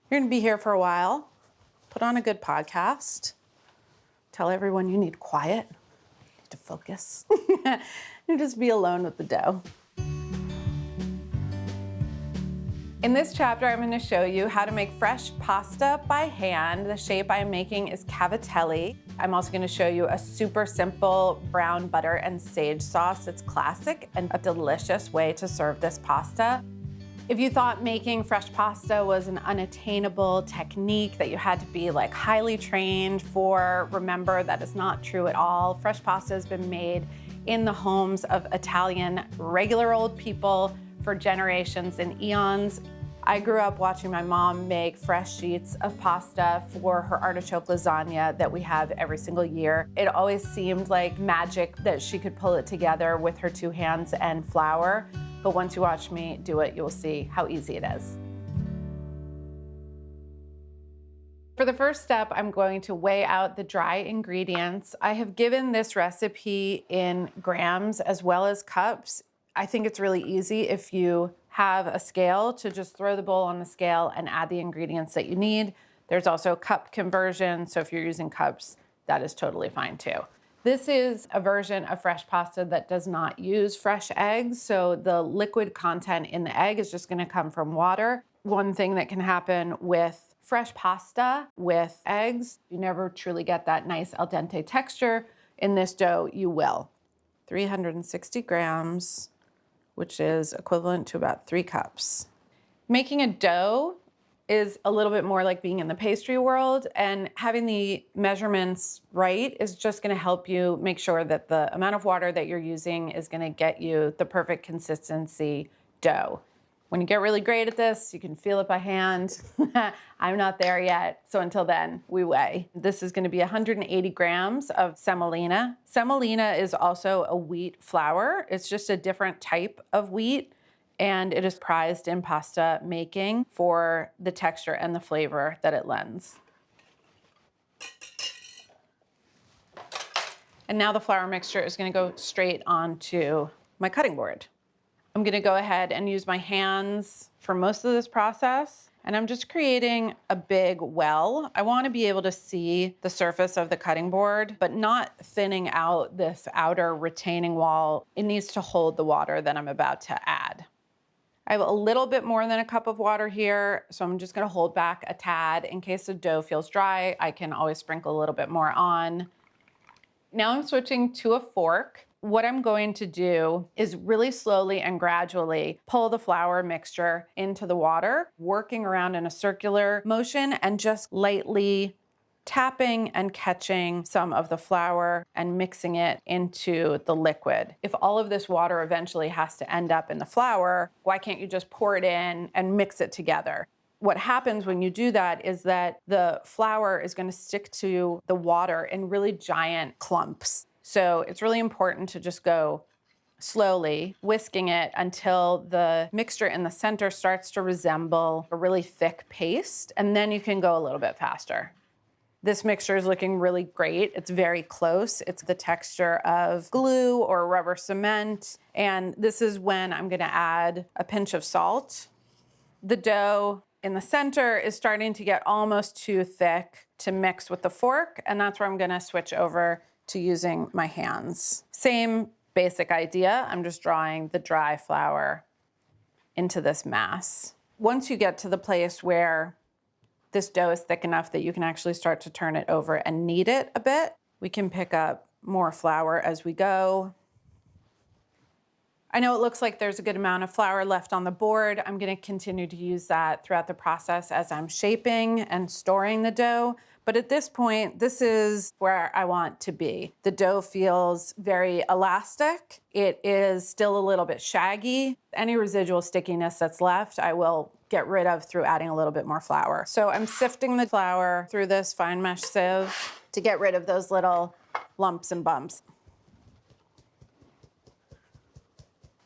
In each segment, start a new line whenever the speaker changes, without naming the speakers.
You're gonna be here for a while. Put on a good podcast. Tell everyone you need quiet, you need to focus. You just be alone with the dough. In this chapter, I'm going to show you how to make fresh pasta by hand. The shape I'm making is Cavatelli. I'm also going to show you a super simple brown butter and sage sauce. It's classic and a delicious way to serve this pasta. If you thought making fresh pasta was an unattainable technique that you had to be like highly trained for, remember that is not true at all. Fresh pasta has been made in the homes of Italian regular old people for generations and eons. I grew up watching my mom make fresh sheets of pasta for her artichoke lasagna that we have every single year. It always seemed like magic that she could pull it together with her two hands and flour. But once you watch me do it, you'll see how easy it is. For the first step, I'm going to weigh out the dry ingredients. I have given this recipe in grams as well as cups. I think it's really easy if you have a scale to just throw the bowl on the scale and add the ingredients that you need. There's also cup conversion, so if you're using cups, that is totally fine too. This is a version of fresh pasta that does not use fresh eggs, so the liquid content in the egg is just gonna come from water. One thing that can happen with fresh pasta with eggs, you never truly get that nice al dente texture. In this dough, you will. 360 grams, which is equivalent to about 3 cups. Making a dough is a little bit more like being in the pastry world, and having the measurements right is just gonna help you make sure that the amount of water that you're using is gonna get you the perfect consistency dough. When you get really great at this, you can feel it by hand. I'm not there yet, so until then, we weigh. This is gonna be 180 grams of semolina. Semolina is also a wheat flour. It's just a different type of wheat, and it is prized in pasta making for the texture and the flavor that it lends. And now the flour mixture is gonna go straight onto my cutting board. I'm gonna go ahead and use my hands for most of this process. And I'm just creating a big well. I wanna be able to see the surface of the cutting board, but not thinning out this outer retaining wall. It needs to hold the water that I'm about to add. I have a little bit more than a cup of water here, so I'm just gonna hold back a tad. In case the dough feels dry, I can always sprinkle a little bit more on. Now I'm switching to a fork. What I'm going to do is really slowly and gradually pull the flour mixture into the water, working around in a circular motion and just lightly tapping and catching some of the flour and mixing it into the liquid. If all of this water eventually has to end up in the flour, why can't you just pour it in and mix it together? What happens when you do that is that the flour is going to stick to the water in really giant clumps. So it's really important to just go slowly, whisking it until the mixture in the center starts to resemble a really thick paste, and then you can go a little bit faster. This mixture is looking really great. It's very close. It's the texture of glue or rubber cement, and this is when I'm gonna add a pinch of salt. The dough in the center is starting to get almost too thick to mix with the fork, and that's where I'm gonna switch over to using my hands. Same basic idea. I'm just drawing the dry flour into this mass. Once you get to the place where this dough is thick enough that you can actually start to turn it over and knead it a bit, we can pick up more flour as we go. I know it looks like there's a good amount of flour left on the board. I'm gonna continue to use that throughout the process as I'm shaping and storing the dough. But at this point, this is where I want to be. The dough feels very elastic. It is still a little bit shaggy. Any residual stickiness that's left, I will get rid of through adding a little bit more flour. So I'm sifting the flour through this fine mesh sieve to get rid of those little lumps and bumps.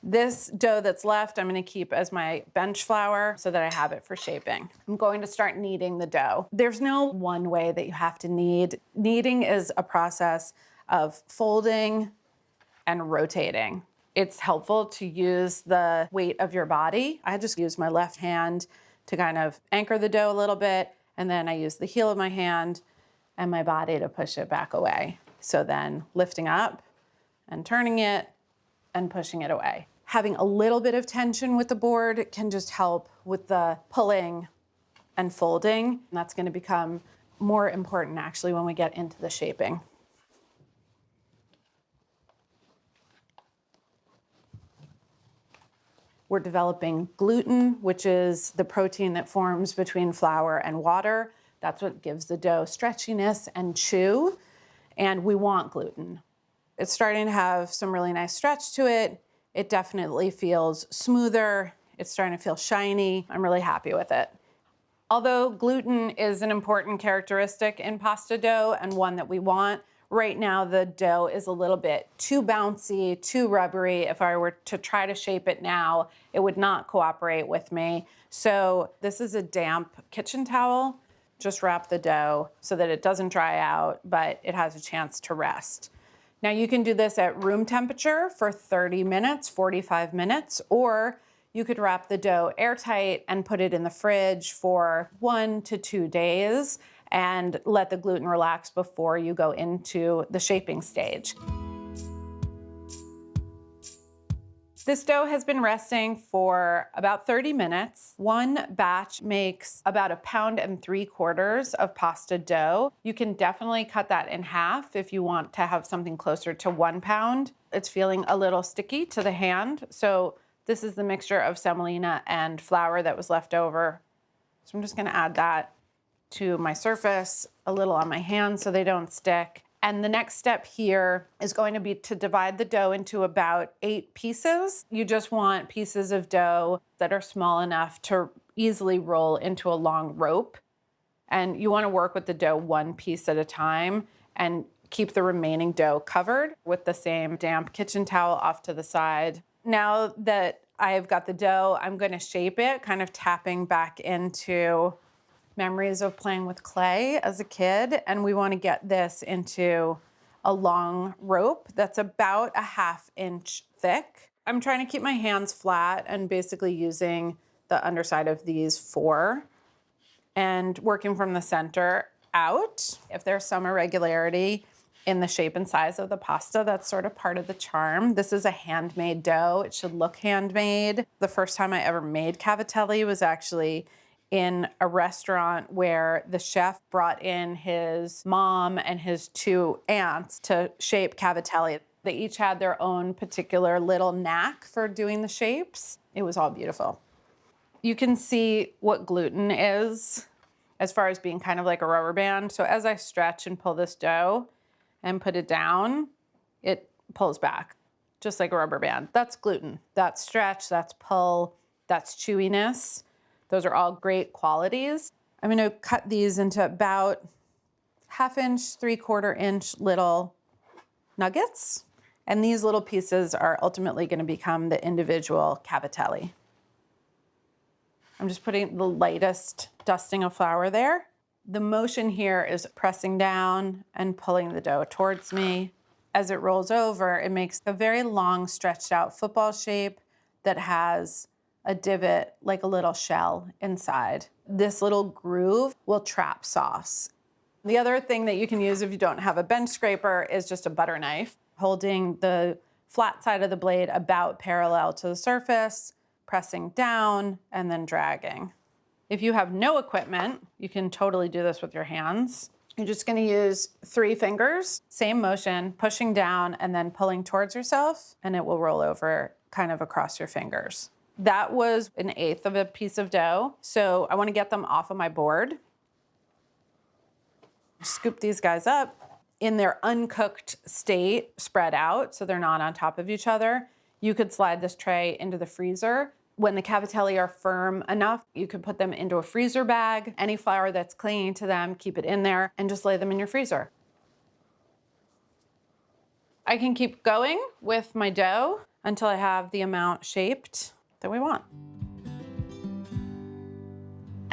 This dough that's left, I'm gonna keep as my bench flour so that I have it for shaping. I'm going to start kneading the dough. There's no one way that you have to knead. Kneading is a process of folding and rotating. It's helpful to use the weight of your body. I just use my left hand to kind of anchor the dough a little bit. And then I use the heel of my hand and my body to push it back away. So then lifting up and turning it and pushing it away. Having a little bit of tension with the board can just help with the pulling and folding. And that's going to become more important actually when we get into the shaping. We're developing gluten, which is the protein that forms between flour and water. That's what gives the dough stretchiness and chew. And we want gluten. It's starting to have some really nice stretch to it. It definitely feels smoother. It's starting to feel shiny. I'm really happy with it. Although gluten is an important characteristic in pasta dough and one that we want, right now the dough is a little bit too bouncy, too rubbery. If I were to try to shape it now, it would not cooperate with me. So this is a damp kitchen towel. Just wrap the dough so that it doesn't dry out, but it has a chance to rest. Now you can do this at room temperature for 30 minutes, 45 minutes, or you could wrap the dough airtight and put it in the fridge for 1 to 2 days and let the gluten relax before you go into the shaping stage. This dough has been resting for about 30 minutes. One batch makes about 1.75 pounds of pasta dough. You can definitely cut that in half if you want to have something closer to 1 pound. It's feeling a little sticky to the hand. So this is the mixture of semolina and flour that was left over. So I'm just gonna add that to my surface, a little on my hands so they don't stick. And the next step here is going to be to divide the dough into about 8 pieces. You just want pieces of dough that are small enough to easily roll into a long rope. And you want to work with the dough 1 piece at a time and keep the remaining dough covered with the same damp kitchen towel off to the side. Now that I've got the dough, I'm going to shape it, kind of tapping back into memories of playing with clay as a kid, and we want to get this into a long rope that's about 1/2 inch thick. I'm trying to keep my hands flat and basically using the underside of these 4 and working from the center out. If there's some irregularity in the shape and size of the pasta, that's sort of part of the charm. This is a handmade dough. It should look handmade. The first time I ever made cavatelli was actually in a restaurant where the chef brought in his mom and his 2 aunts to shape cavatelli. They each had their own particular little knack for doing the shapes. It was all beautiful. You can see what gluten is as far as being kind of like a rubber band. So as I stretch and pull this dough and put it down, it pulls back, just like a rubber band. That's gluten. That's stretch, that's pull, that's chewiness. Those are all great qualities. I'm gonna cut these into about 1/2 inch, 3/4 inch little nuggets. And these little pieces are ultimately gonna become the individual cavatelli. I'm just putting the lightest dusting of flour there. The motion here is pressing down and pulling the dough towards me. As it rolls over, it makes a very long, stretched out football shape that has a divot, like a little shell inside. This little groove will trap sauce. The other thing that you can use if you don't have a bench scraper is just a butter knife, holding the flat side of the blade about parallel to the surface, pressing down, and then dragging. If you have no equipment, you can totally do this with your hands. You're just gonna use 3 fingers, same motion, pushing down and then pulling towards yourself, and it will roll over kind of across your fingers. That was 1/8 of a piece of dough. So I wanna get them off of my board. Scoop these guys up in their uncooked state, spread out so they're not on top of each other. You could slide this tray into the freezer. When the cavatelli are firm enough, you could put them into a freezer bag. Any flour that's clinging to them, keep it in there and just lay them in your freezer. I can keep going with my dough until I have the amount shaped that we want.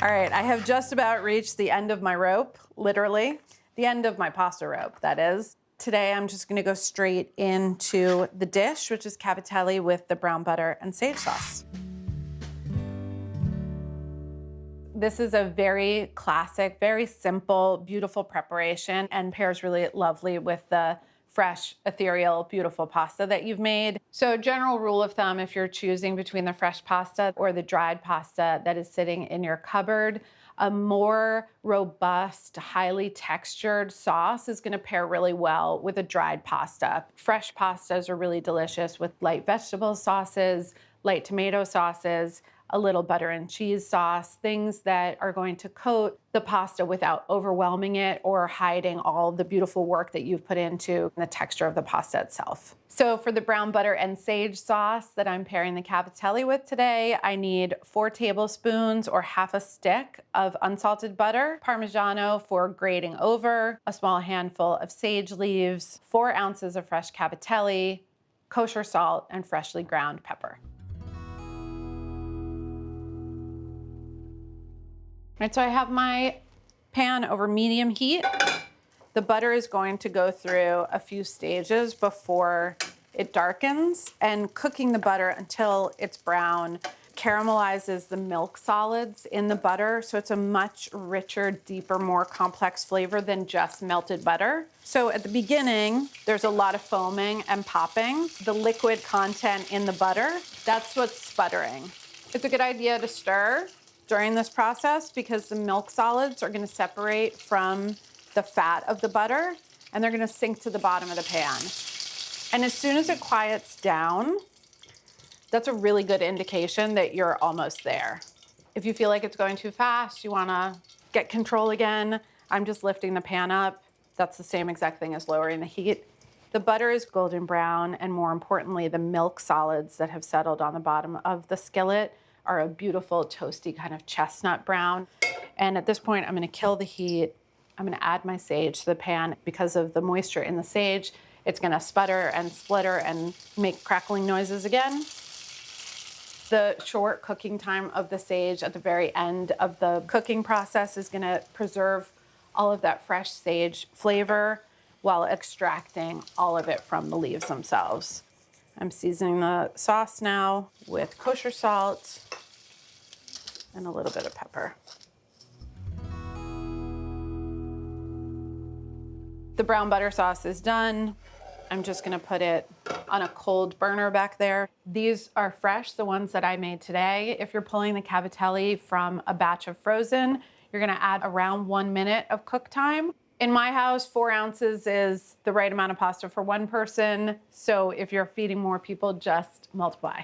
All right, I have just about reached the end of my rope, literally. The end of my pasta rope, that is. Today, I'm just gonna go straight into the dish, which is cavatelli with the brown butter and sage sauce. This is a very classic, very simple, beautiful preparation and pairs really lovely with the fresh, ethereal, beautiful pasta that you've made. So general rule of thumb, if you're choosing between the fresh pasta or the dried pasta that is sitting in your cupboard, a more robust, highly textured sauce is gonna pair really well with a dried pasta. Fresh pastas are really delicious with light vegetable sauces, light tomato sauces, a little butter and cheese sauce, things that are going to coat the pasta without overwhelming it or hiding all the beautiful work that you've put into the texture of the pasta itself. So for the brown butter and sage sauce that I'm pairing the cavatelli with today, I need 4 tablespoons or half a stick of unsalted butter, Parmigiano for grating over, a small handful of sage leaves, 4 ounces of fresh cavatelli, kosher salt, and freshly ground pepper. Right, so I have my pan over medium heat. The butter is going to go through a few stages before it darkens, and cooking the butter until it's brown caramelizes the milk solids in the butter, so it's a much richer, deeper, more complex flavor than just melted butter. So at the beginning, there's a lot of foaming and popping. The liquid content in the butter, that's what's sputtering. It's a good idea to stir during this process because the milk solids are gonna separate from the fat of the butter and they're gonna sink to the bottom of the pan. And as soon as it quiets down, that's a really good indication that you're almost there. If you feel like it's going too fast, you wanna get control again, I'm just lifting the pan up. That's the same exact thing as lowering the heat. The butter is golden brown, and more importantly, the milk solids that have settled on the bottom of the skillet are a beautiful toasty kind of chestnut brown. And at this point, I'm gonna kill the heat. I'm gonna add my sage to the pan. Because of the moisture in the sage, it's gonna sputter and splitter and make crackling noises again. The short cooking time of the sage at the very end of the cooking process is gonna preserve all of that fresh sage flavor while extracting all of it from the leaves themselves. I'm seasoning the sauce now with kosher salt and a little bit of pepper. The brown butter sauce is done. I'm just gonna put it on a cold burner back there. These are fresh, the ones that I made today. If you're pulling the cavatelli from a batch of frozen, you're gonna add around 1 minute of cook time. In my house, 4 ounces is the right amount of pasta for one person. So if you're feeding more people, just multiply.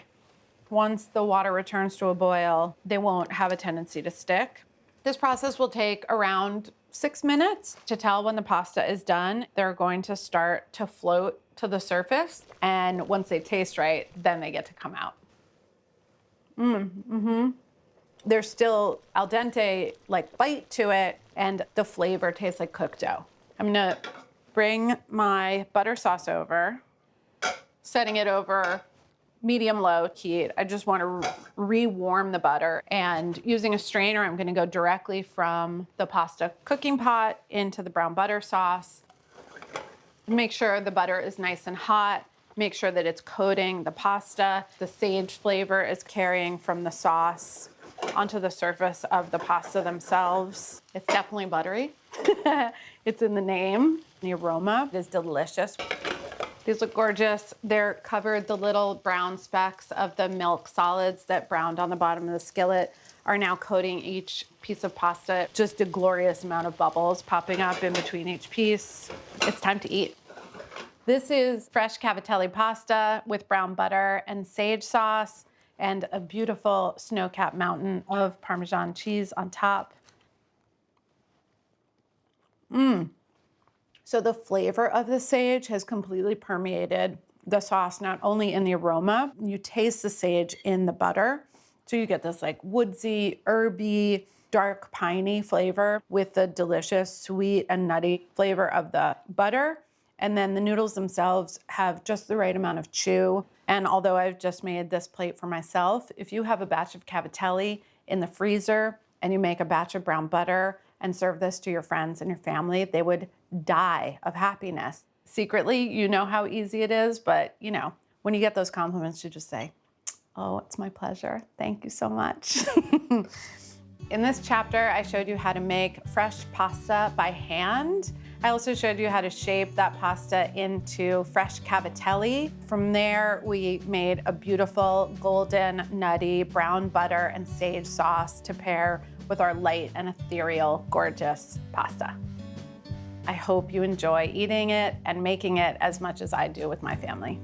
Once the water returns to a boil, they won't have a tendency to stick. This process will take around 6 minutes to tell when the pasta is done. They're going to start to float to the surface. And once they taste right, then they get to come out. There's still al dente like bite to it, and the flavor tastes like cooked dough. I'm gonna bring my butter sauce over, setting it over medium-low heat. I just wanna re-warm the butter, and using a strainer, I'm gonna go directly from the pasta cooking pot into the brown butter sauce. Make sure the butter is nice and hot. Make sure that it's coating the pasta. The sage flavor is carrying from the sauce onto the surface of the pasta themselves. It's definitely buttery. It's in the name. The aroma is delicious. These look gorgeous. They're covered, the little brown specks of the milk solids that browned on the bottom of the skillet are now coating each piece of pasta. Just a glorious amount of bubbles popping up in between each piece. It's time to eat. This is fresh cavatelli pasta with brown butter and sage sauce and a beautiful snow-capped mountain of Parmesan cheese on top. So the flavor of the sage has completely permeated the sauce, not only in the aroma, you taste the sage in the butter. So you get this like woodsy, herby, dark piney flavor with the delicious sweet and nutty flavor of the butter. And then the noodles themselves have just the right amount of chew. And although I've just made this plate for myself, if you have a batch of cavatelli in the freezer and you make a batch of brown butter and serve this to your friends and your family, they would die of happiness. Secretly, you know how easy it is, but you know, when you get those compliments, you just say, oh, it's my pleasure. Thank you so much. In this chapter, I showed you how to make fresh pasta by hand. I also showed you how to shape that pasta into fresh cavatelli. From there, we made a beautiful golden, nutty brown butter and sage sauce to pair with our light and ethereal, gorgeous pasta. I hope you enjoy eating it and making it as much as I do with my family.